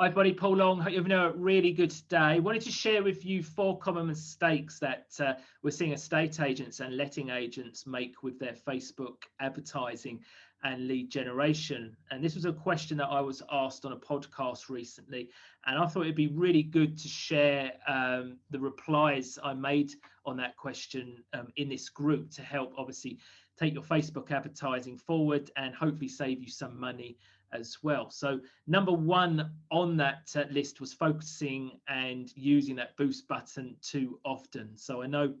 Hi, buddy, Paul Long. Hope you're having a really good day. Wanted to share with you 4 common mistakes that we're seeing estate agents and letting agents make with their Facebook advertising and lead generation. And this was a question that I was asked on a podcast recently, and I thought it'd be really good to share the replies I made on that question in this group to help obviously take your Facebook advertising forward and hopefully save you some money as well. So number 1 on that list was focusing and using that boost button too often. So I know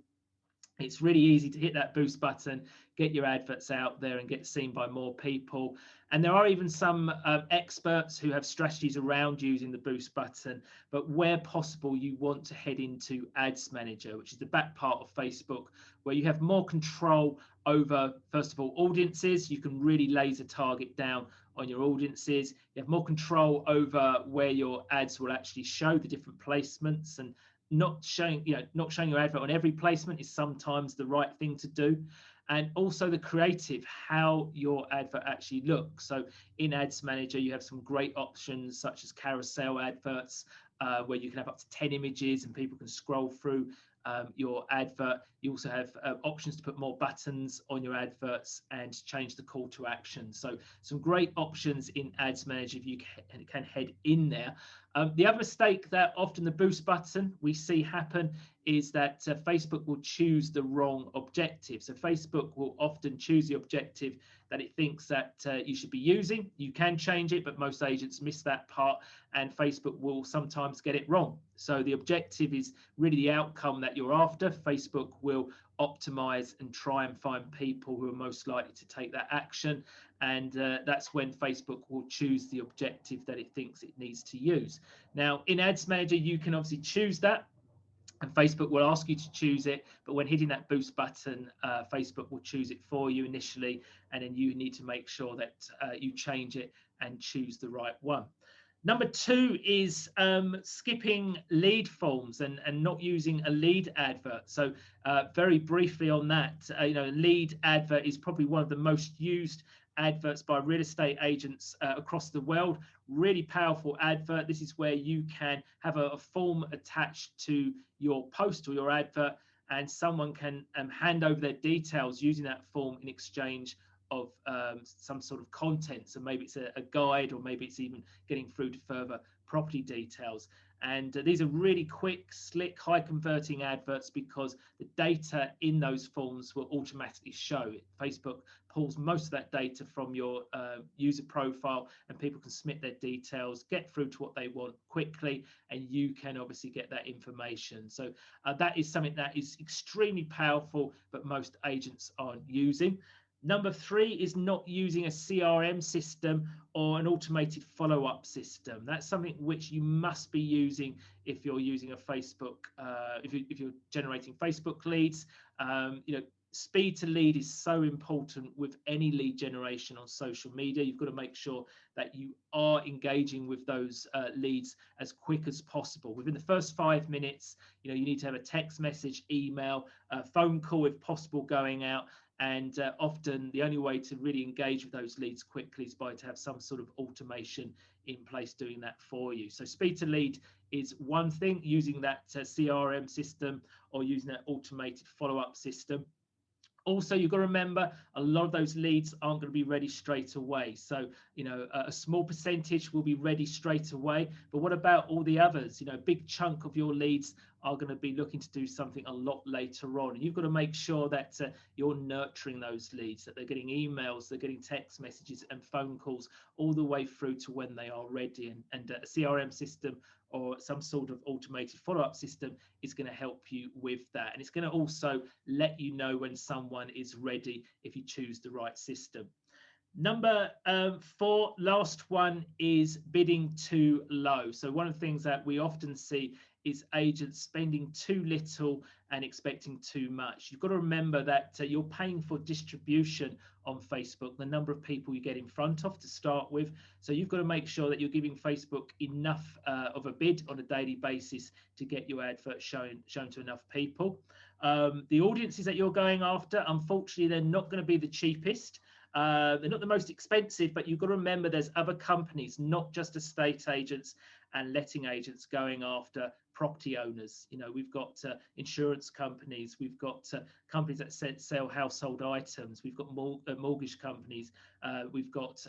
it's really easy to hit that boost button, get your adverts out there and get seen by more people. And there are even some experts who have strategies around using the boost button, but where possible, you want to head into Ads Manager, which is the back part of Facebook, where you have more control over, first of all, audiences. You can really laser target down on your audiences. You have more control over where your ads will actually show, the different placements, and not showing your advert on every placement is sometimes the right thing to do. And also the creative, how your advert actually looks. So in Ads Manager, you have some great options such as carousel adverts, where you can have up to 10 images and people can scroll through your advert. You also have options to put more buttons on your adverts and change the call to action. So some great options in Ads Manager if you can head in there. The other mistake that often the boost button we see happen is that Facebook will choose the wrong objective. So Facebook will often choose the objective that it thinks that you should be using. You can change it, but most agents miss that part, and Facebook will sometimes get it wrong. So the objective is really the outcome that you're after. Facebook will optimize and try and find people who are most likely to take that action, and that's when Facebook will choose the objective that it thinks it needs to use. Now in Ads Manager, you can obviously choose that, and Facebook will ask you to choose it, but when hitting that boost button, Facebook will choose it for you initially, and then you need to make sure that you change it and choose the right one. Number 2 is skipping lead forms and not using a lead advert. So very briefly on that, lead advert is probably one of the most used adverts by real estate agents across the world. Really powerful advert. This is where you can have a form attached to your post or your advert, and someone can hand over their details using that form in exchange of some sort of content. So maybe it's a guide, or maybe it's even getting through to further property details. And these are really quick, slick, high converting adverts because the data in those forms will automatically show. Facebook pulls most of that data from your user profile, and people can submit their details, get through to what they want quickly, and you can obviously get that information. So that is something that is extremely powerful, but most agents aren't using. Number 3 is not using a CRM system or an automated follow-up system. That's something which you must be using if you're using a Facebook, if you're generating Facebook leads. Speed to lead is so important with any lead generation on social media. You've got to make sure that you are engaging with those leads as quick as possible. Within the first 5 minutes, you need to have a text message, email, a phone call if possible going out. And often the only way to really engage with those leads quickly is to have some sort of automation in place doing that for you. So speed to lead is one thing, using that CRM system or using that automated follow-up system. Also, you've got to remember a lot of those leads aren't going to be ready straight away. So, a small percentage will be ready straight away. But what about all the others? A big chunk of your leads are going to be looking to do something a lot later on. And you've got to make sure that you're nurturing those leads, that they're getting emails, they're getting text messages and phone calls all the way through to when they are ready. And a CRM system or some sort of automated follow-up system is going to help you with that. And it's going to also let you know when someone is ready if you choose the right system. Number 4, last one, is bidding too low. So one of the things that we often see is agents spending too little and expecting too much. You've got to remember that you're paying for distribution on Facebook, the number of people you get in front of to start with. So you've got to make sure that you're giving Facebook enough of a bid on a daily basis to get your advert shown to enough people. The audiences that you're going after, unfortunately, they're not going to be the cheapest. They're not the most expensive, but you've got to remember there's other companies, not just estate agents and letting agents going after property owners. You know, we've got insurance companies, we've got companies that sell household items, we've got mortgage companies, we've got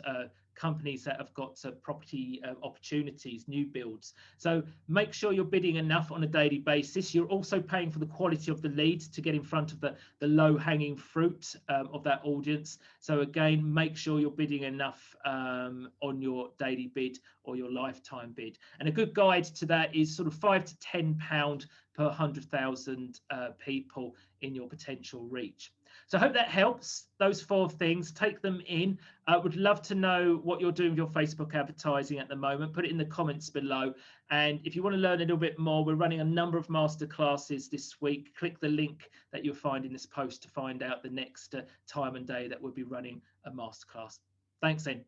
companies that have got property opportunities, new builds. So make sure you're bidding enough on a daily basis. You're also paying for the quality of the leads to get in front of the low hanging fruit of that audience. So again, make sure you're bidding enough on your daily bid or your lifetime bid. And a good guide to that is sort of £5 to £10 per 100,000 people in your potential reach. So I hope that helps. Those 4 things, take them in. Would love to know what you're doing with your Facebook advertising at the moment. Put it in the comments below. And if you want to learn a little bit more, we're running a number of masterclasses this week. Click the link that you'll find in this post to find out the next time and day that we'll be running a masterclass. Thanks then.